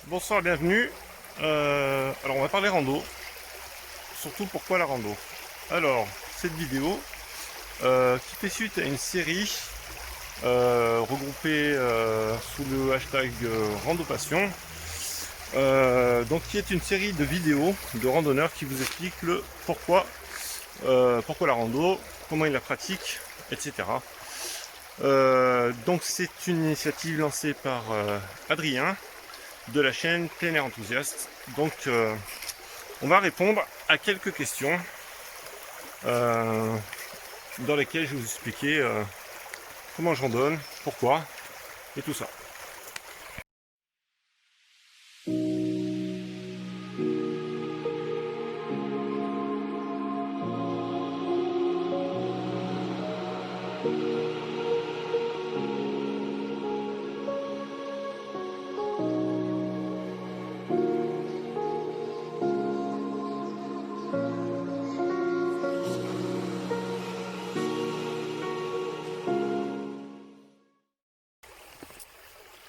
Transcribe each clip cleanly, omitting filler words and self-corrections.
Bonsoir, bienvenue. Alors on va parler rando. Surtout pourquoi la rando. Alors cette vidéo qui fait suite à une série regroupée sous le hashtag Rando Passion. Donc qui est une série de vidéos de randonneurs qui vous expliquent le pourquoi la rando, comment ils la pratiquent, etc. Donc c'est une initiative lancée par Adrien de la chaîne Plein Air Enthousiaste. Donc on va répondre à quelques questions dans lesquelles je vais vous expliquer comment je randonne, pourquoi et tout ça.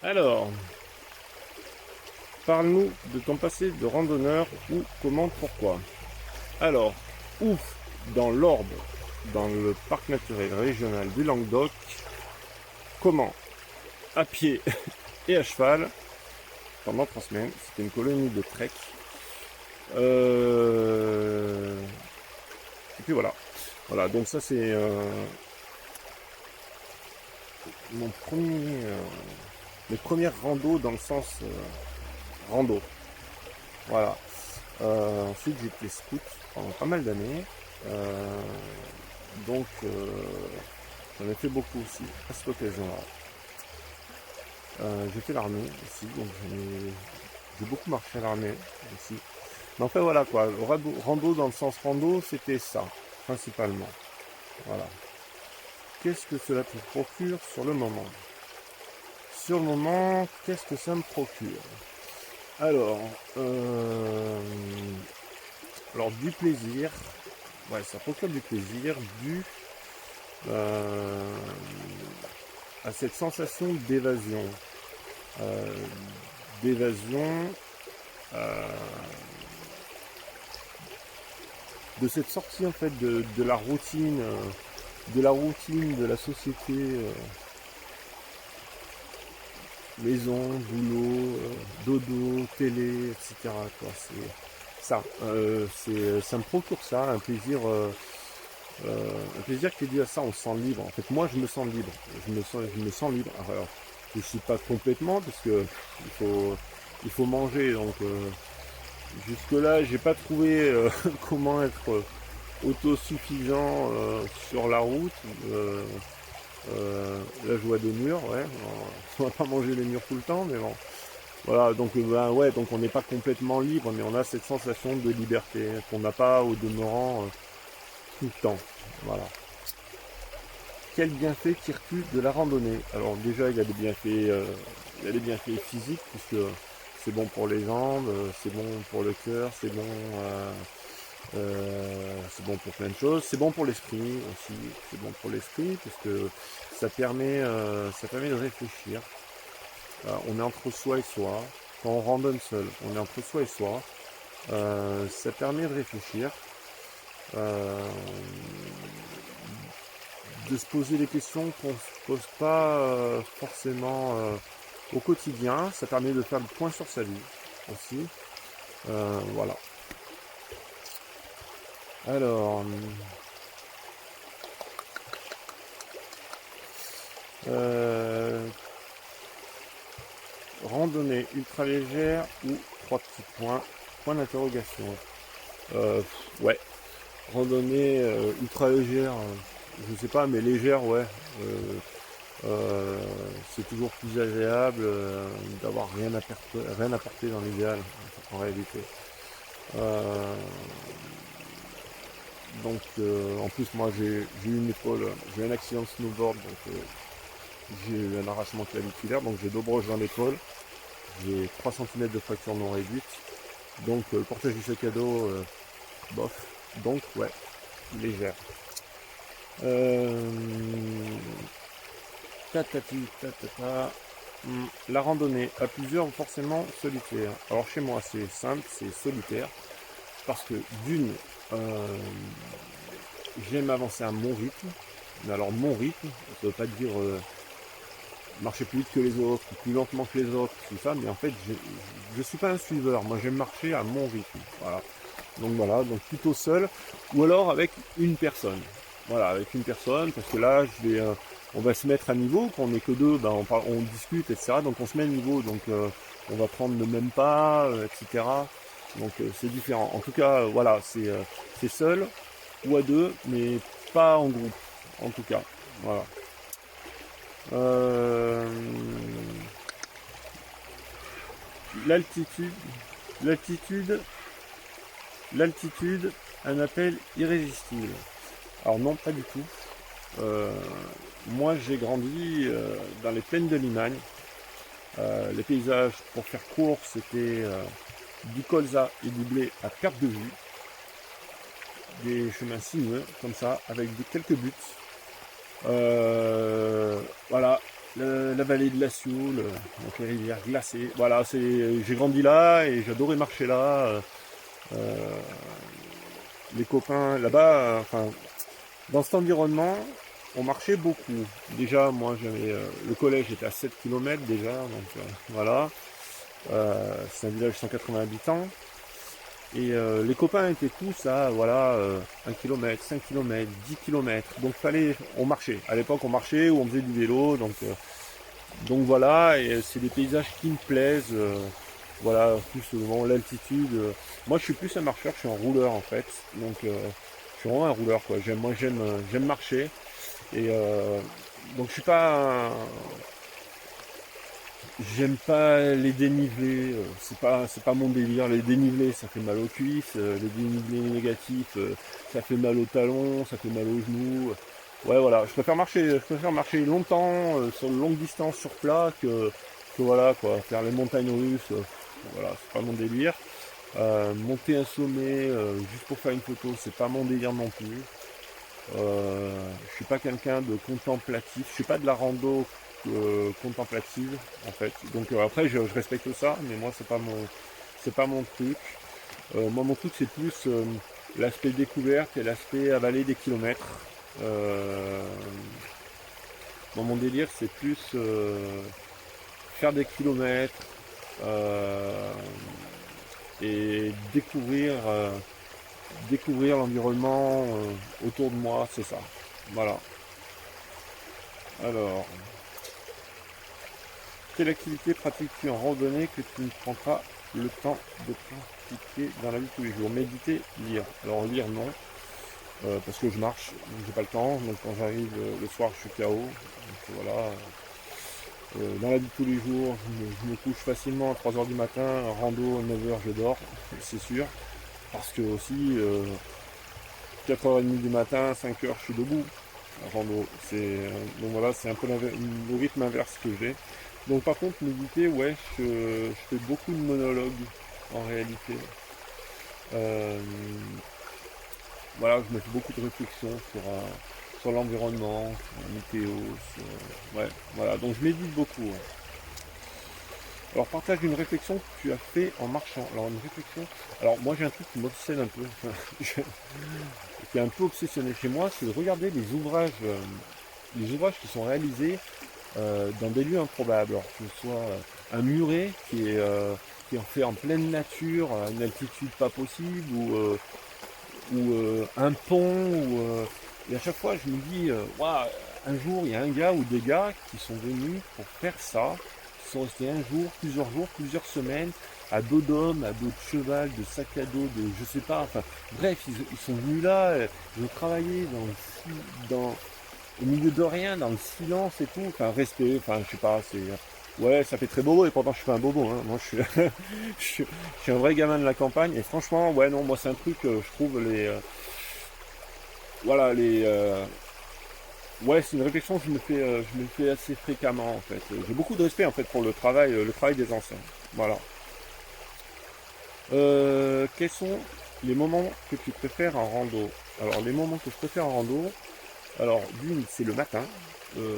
Alors, parle-nous de ton passé de randonneur, ou comment, pourquoi. Alors, ouf, dans l'Orbe, dans le parc naturel régional du Languedoc, comment, à pied et à cheval, pendant 3 semaines, c'était une colonie de trek. Et puis voilà. Voilà, donc ça c'est mon premier... mes premières randos dans le sens rando. Voilà. Ensuite j'étais scout pendant pas mal d'années. Donc j'en ai fait beaucoup aussi à cette occasion-là. J'ai fait l'armée aussi, donc j'ai beaucoup marché à l'armée aussi. Mais en fait voilà quoi, le rando dans le sens rando, c'était ça, principalement. Voilà. Qu'est-ce que cela te procure sur le moment? Sur le moment, qu'est-ce que ça me procure? Alors du plaisir, ouais, ça procure du plaisir dû à cette sensation d'évasion. De cette sortie en fait de la routine, de la société, maison, boulot, dodo, télé, etc. quoi. C'est ça, ça me procure ça, un plaisir qui est dû à ça. On se sent libre. En fait, moi, je me sens libre. Je me sens libre. Alors, je suis pas complètement parce que il faut manger. Donc, jusque là, j'ai pas trouvé comment être autosuffisant sur la route. La joie des murs, ouais. On va pas manger les murs tout le temps, mais bon. Voilà, donc ouais, donc on n'est pas complètement libre, mais on a cette sensation de liberté qu'on n'a pas au demeurant tout le temps. Voilà. Quel bienfait tires-tu de la randonnée? Alors déjà, il y a des bienfaits physiques, puisque c'est bon pour les jambes, c'est bon pour le cœur, c'est bon pour plein de choses. C'est bon pour l'esprit aussi. C'est bon pour l'esprit parce que ça permet de réfléchir. On est entre soi et soi. Quand on randonne seul, on est entre soi et soi. Ça permet de réfléchir, de se poser des questions qu'on ne se pose pas forcément au quotidien. Ça permet de faire le point sur sa vie aussi. Voilà. Alors, randonnée ultra légère ou 3 petits point d'interrogation. Ouais, randonnée ultra légère, je sais pas, mais légère, ouais. C'est toujours plus agréable d'avoir rien à porter dans l'idéal, en réalité. Donc en plus moi j'ai eu une épaule, j'ai eu un accident de snowboard, donc j'ai eu un arrachement claviculaire, donc j'ai 2 broches dans l'épaule. j'ai 3 cm de fracture non réduite. Donc le portage du sac à dos, bof. Donc ouais, légère. La randonnée à plusieurs, forcément solitaire. Alors chez moi c'est simple, c'est solitaire. Parce que d'une, j'aime avancer à mon rythme. Mais alors mon rythme, ça ne veut pas dire marcher plus vite que les autres, plus lentement que les autres, tout ça, mais en fait je suis pas un suiveur, moi j'aime marcher à mon rythme. Voilà, donc plutôt seul, ou alors avec une personne. Voilà, avec une personne, parce que là on va se mettre à niveau, quand on n'est que deux, ben, on discute, etc. Donc on se met à niveau, donc on va prendre le même pas, etc. Donc c'est différent. En tout cas, voilà, c'est seul ou à deux, mais pas en groupe, en tout cas. Voilà. L'altitude, un appel irrésistible. Alors non, pas du tout. Moi, j'ai grandi dans les plaines de Limagne. Les paysages, pour faire court, c'était du colza et du blé à perte de vue. Des chemins sinueux, comme ça, avec quelques buttes. Voilà, la vallée de la Sioule, donc les rivières glacées. Voilà, j'ai grandi là et j'adorais marcher là. Les copains là-bas, dans cet environnement, on marchait beaucoup. Déjà, moi, le collège était à 7 km déjà, donc voilà. C'est un village de 180 habitants. Et les copains étaient tous à 1 km, 5 km, 10 km. Donc on marchait. À l'époque on marchait ou on faisait du vélo. Donc voilà, et c'est des paysages qui me plaisent. Voilà, plus l'altitude. Moi je suis plus un marcheur, je suis un rouleur en fait. Donc je suis vraiment un rouleur quoi. J'aime marcher. Et donc je suis pas J'aime pas les dénivelés, c'est pas mon délire. Les dénivelés, ça fait mal aux cuisses. Les dénivelés négatifs, ça fait mal aux talons, ça fait mal aux genoux. Ouais, voilà, je préfère marcher longtemps, sur de longues distances sur plat que voilà quoi, faire les montagnes russes. Voilà, c'est pas mon délire. Monter un sommet juste pour faire une photo, c'est pas mon délire non plus. Je suis pas quelqu'un de contemplatif, je suis pas de la rando contemplative en fait. Donc après je respecte ça, mais moi c'est pas mon truc. Moi mon truc c'est plus l'aspect découverte et l'aspect avaler des kilomètres. Mon délire c'est plus faire des kilomètres et découvrir l'environnement autour de moi, c'est ça. Voilà. Alors, quelle activité pratiques-tu en randonnée que tu ne prends pas le temps de pratiquer dans la vie de tous les jours? Méditer, lire. Alors lire non, parce que je marche, donc j'ai pas le temps. Donc quand j'arrive le soir, je suis KO. Donc voilà. Dans la vie de tous les jours, je me couche facilement à 3h du matin, rando à 9h je dors, c'est sûr. Parce que aussi 4h30 du matin, 5h je suis debout. Rando. Donc voilà, c'est un peu le rythme inverse que j'ai. Donc par contre méditer, ouais, je fais beaucoup de monologues en réalité. Voilà, je me fais beaucoup de réflexions sur l'environnement, sur la météo, ouais, voilà, donc je médite beaucoup. Ouais. Alors partage une réflexion que tu as fait en marchant. Alors une réflexion. Alors moi j'ai un truc qui m'obsède un peu, qui est un peu obsessionné chez moi, c'est de regarder les ouvrages qui sont réalisés dans des lieux improbables. Alors que ce soit un muret qui est fait en pleine nature, à une altitude pas possible, ou un pont, et à chaque fois je me dis, waouh, un jour il y a un gars ou des gars qui sont venus pour faire ça, qui sont restés un jour, plusieurs semaines, à dos d'homme, à dos de cheval, de sac à dos, de je sais pas, enfin bref, ils sont venus là, ils ont travaillé au milieu de rien, dans le silence et tout, enfin respect, enfin je sais pas, ouais, ça fait très bobo et pourtant je suis pas un bobo, hein. Moi je suis, je suis un vrai gamin de la campagne et franchement, ouais non, moi c'est un truc, je trouve ouais, c'est une réflexion que je me fais assez fréquemment en fait. J'ai beaucoup de respect en fait pour le travail des anciens. Voilà. Quels sont les moments que tu préfères en rando? Alors, les moments que je préfère en rando, alors, d'une, c'est le matin. Euh,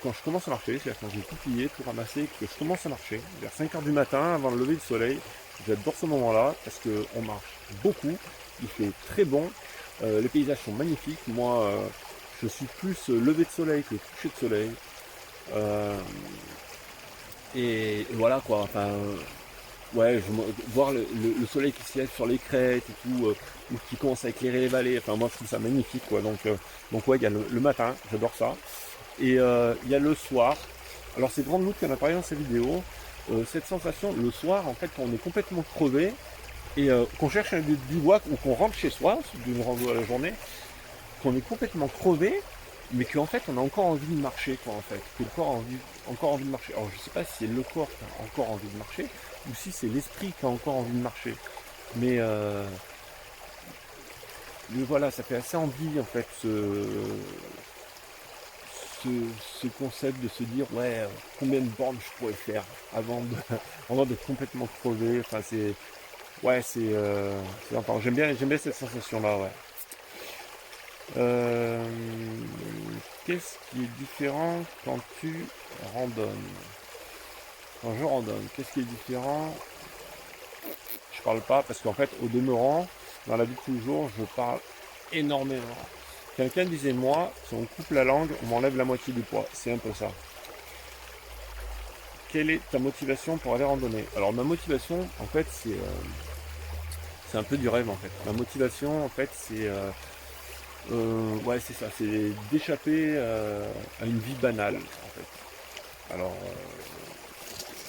Quand je commence à marcher, c'est-à-dire quand j'ai tout plié, tout ramassé, que je commence à marcher, vers 5 heures du matin, avant le lever du soleil, j'adore ce moment-là, parce qu'on marche beaucoup, il fait très bon, les paysages sont magnifiques, moi, je suis plus lever de soleil que coucher de soleil, euh, et voilà quoi, enfin, ouais, voir le soleil qui se lève sur les crêtes et tout, ou qui commence à éclairer les vallées, enfin moi je trouve ça magnifique quoi, donc ouais, il y a le matin, j'adore ça. Et il y a le soir. Alors c'est Grande Loot qui en a parlé dans sa vidéo. Cette sensation, le soir, en fait, quand on est complètement crevé et qu'on cherche un lieu de bivouac ou qu'on rentre chez soi, d'une rando à la journée, qu'on est complètement crevé, mais qu'en fait on a encore envie de marcher, quoi, en fait. Que le corps a encore envie de marcher. Alors je sais pas si c'est le corps qui a encore envie de marcher ou si c'est l'esprit qui a encore envie de marcher. Mais, mais voilà, ça fait assez envie, en fait, ce, ce concept de se dire ouais combien de bornes je pourrais faire avant de avant d'être complètement crevé. Enfin c'est ouais c'est enfin, j'aime bien cette sensation là ouais. Euh, Qu'est-ce qui est différent quand tu randonnes? Quand je randonne, qu'est-ce qui est différent? Je parle pas parce qu'en fait au demeurant dans la vie de tous les jours je parle énormément. Quelqu'un disait moi si on coupe la langue on m'enlève la moitié du poids, c'est un peu ça. Quelle est ta motivation pour aller randonner? Alors ma motivation, en fait, c'est un peu du rêve en fait. Ma motivation, en fait, ouais, c'est ça, c'est d'échapper à une vie banale, en fait. Alors,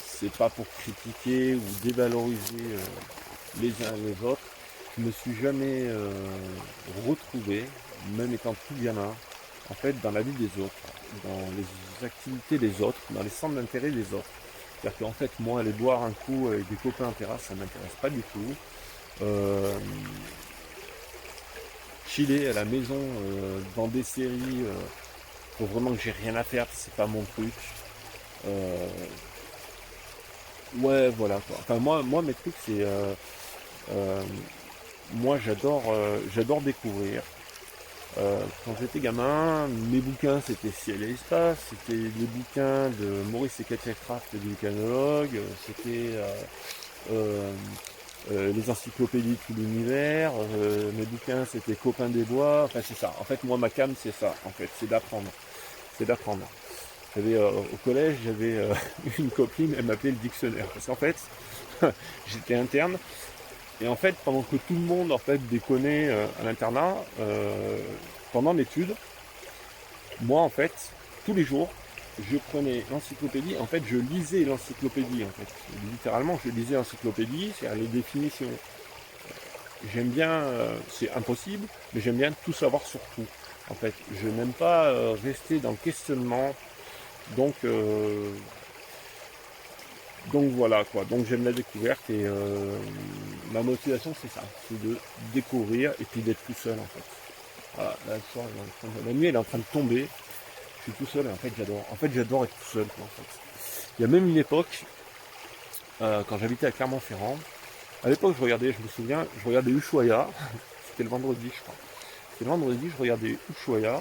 c'est pas pour critiquer ou dévaloriser les uns et les autres. Je me suis jamais retrouvé, même étant tout gamin, en fait, dans la vie des autres, dans les activités des autres, dans les centres d'intérêt des autres. C'est-à-dire qu'en fait, moi, aller boire un coup avec des copains en terrasse, ça m'intéresse pas du tout. Euh, Chiller à la maison dans des séries, faut vraiment que j'ai rien à faire, c'est pas mon truc. Euh, ouais, voilà quoi. Enfin, moi mes trucs, c'est euh, moi, j'adore découvrir. Quand j'étais gamin, mes bouquins c'était Ciel et Espace, c'était les bouquins de Maurice et Katia Kraft, des volcanologues, c'était euh, les encyclopédies de tout l'univers, mes bouquins c'était Copain des Bois, enfin c'est ça. En fait, moi ma came c'est ça, en fait, c'est d'apprendre. C'est d'apprendre. Au collège, j'avais une copine, elle m'appelait le dictionnaire. Parce qu'en fait, j'étais interne. Et en fait, pendant que tout le monde en fait déconnait à l'internat, pendant l'étude, moi en fait, tous les jours, je prenais l'encyclopédie, en fait je lisais l'encyclopédie en fait. Littéralement je lisais l'encyclopédie, c'est-à-dire les définitions. J'aime bien, c'est impossible, mais j'aime bien tout savoir sur tout. En fait, je n'aime pas rester dans le questionnement, donc donc voilà quoi. Donc j'aime la découverte et ma motivation c'est ça, c'est de découvrir et puis d'être tout seul en fait. Voilà, la nuit elle est en train de tomber. Je suis tout seul et en fait j'adore. En fait j'adore être tout seul quoi, en fait. Il y a même une époque, quand j'habitais à Clermont-Ferrand, à l'époque je regardais, je me souviens, je regardais Ushuaïa, c'était le vendredi je crois. C'était le vendredi, je regardais Ushuaïa,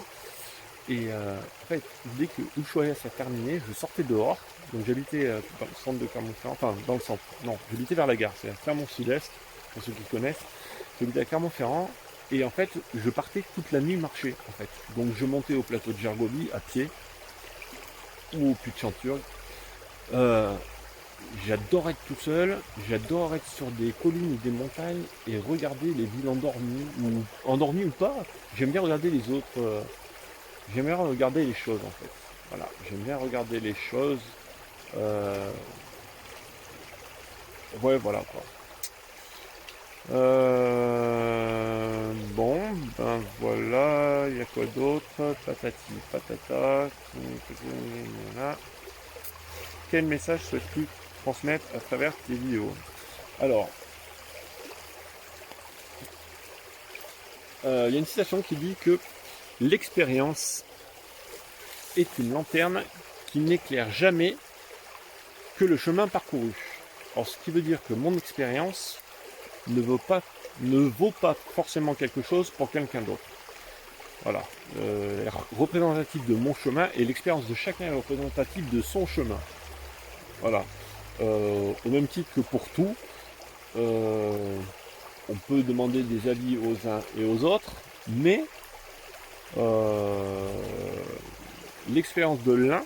et en fait, dès que Ushuaïa s'est terminé, je sortais dehors, donc j'habitais dans le centre de Clermont-Ferrand, enfin dans le centre, non, j'habitais vers la gare, c'est à Clermont-Sud-Est, pour ceux qui connaissent, j'habitais à Clermont-Ferrand, et en fait, je partais toute la nuit marcher, en fait. Donc je montais au plateau de Gergovie à pied, ou au puits de Chanturgue. Euh, J'adore être tout seul, j'adore être sur des collines ou des montagnes et regarder les villes endormies ou pas. J'aime bien regarder les autres. J'aime bien regarder les choses en fait. Voilà, j'aime bien regarder les choses. Euh, ouais, voilà quoi. Bon, ben voilà, il y a quoi d'autre? Patati, patata. Quel message souhaites-tu transmettre à travers tes vidéos? Alors, il y a une citation qui dit que l'expérience est une lanterne qui n'éclaire jamais que le chemin parcouru. Alors, ce qui veut dire que mon expérience ne vaut pas forcément quelque chose pour quelqu'un d'autre. Voilà. Elle est représentative de mon chemin et l'expérience de chacun est représentative de son chemin. Voilà. Au même titre que pour tout, on peut demander des avis aux uns et aux autres, mais l'expérience de l'un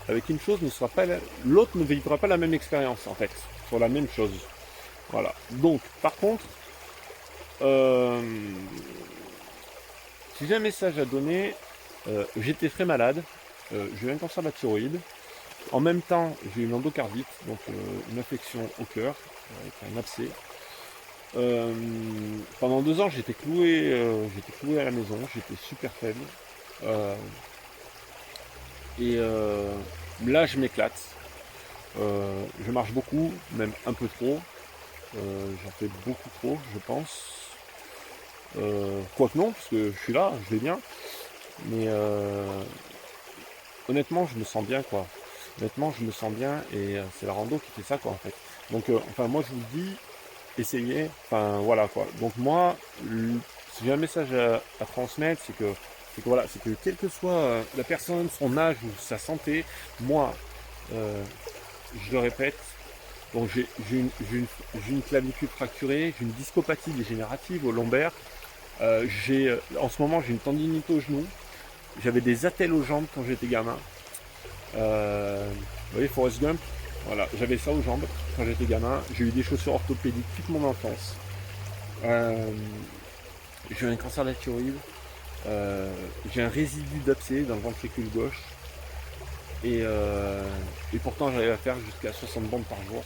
avec une chose ne sera pas l'autre ne vivra pas la même expérience en fait sur la même chose. Voilà. Donc par contre, si j'ai un message à donner, j'étais très malade, j'ai eu un cancer de la thyroïde. En même temps, j'ai eu une endocardite, donc une infection au cœur, avec un abcès. Pendant 2 ans, j'étais cloué à la maison, j'étais super faible. Là, je m'éclate. Je marche beaucoup, même un peu trop. J'en fais beaucoup trop, je pense. Quoique non, parce que je suis là, je vais bien. Mais honnêtement, je me sens bien, quoi. Honnêtement, je me sens bien et c'est la rando qui fait ça, quoi, en fait. Donc, enfin, moi, je vous le dis, essayez. Enfin, voilà, quoi. Donc, moi, si j'ai un message à transmettre, c'est que voilà, c'est que quelle que soit la personne, son âge ou sa santé, moi, je le répète, donc j'ai une clavicule fracturée, j'ai une discopathie dégénérative au lombaire, en ce moment j'ai une tendinite au genou, j'avais des attelles aux jambes quand j'étais gamin. Vous voyez Forrest Gump, voilà, j'avais ça aux jambes quand j'étais gamin, j'ai eu des chaussures orthopédiques toute mon enfance. J'ai eu un cancer de la thyroïde, j'ai un résidu d'abcès dans le ventricule gauche et pourtant j'arrive à faire jusqu'à 60 bandes par jour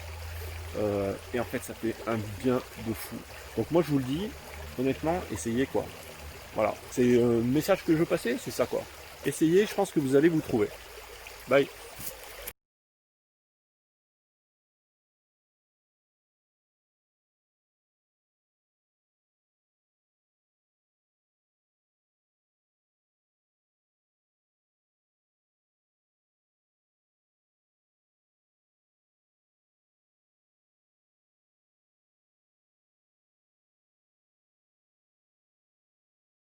et en fait ça fait un bien de fou. Donc moi je vous le dis, honnêtement, essayez quoi. Voilà, c'est le message que je veux passer, c'est ça quoi. Essayez, je pense que vous allez vous trouver. Bye.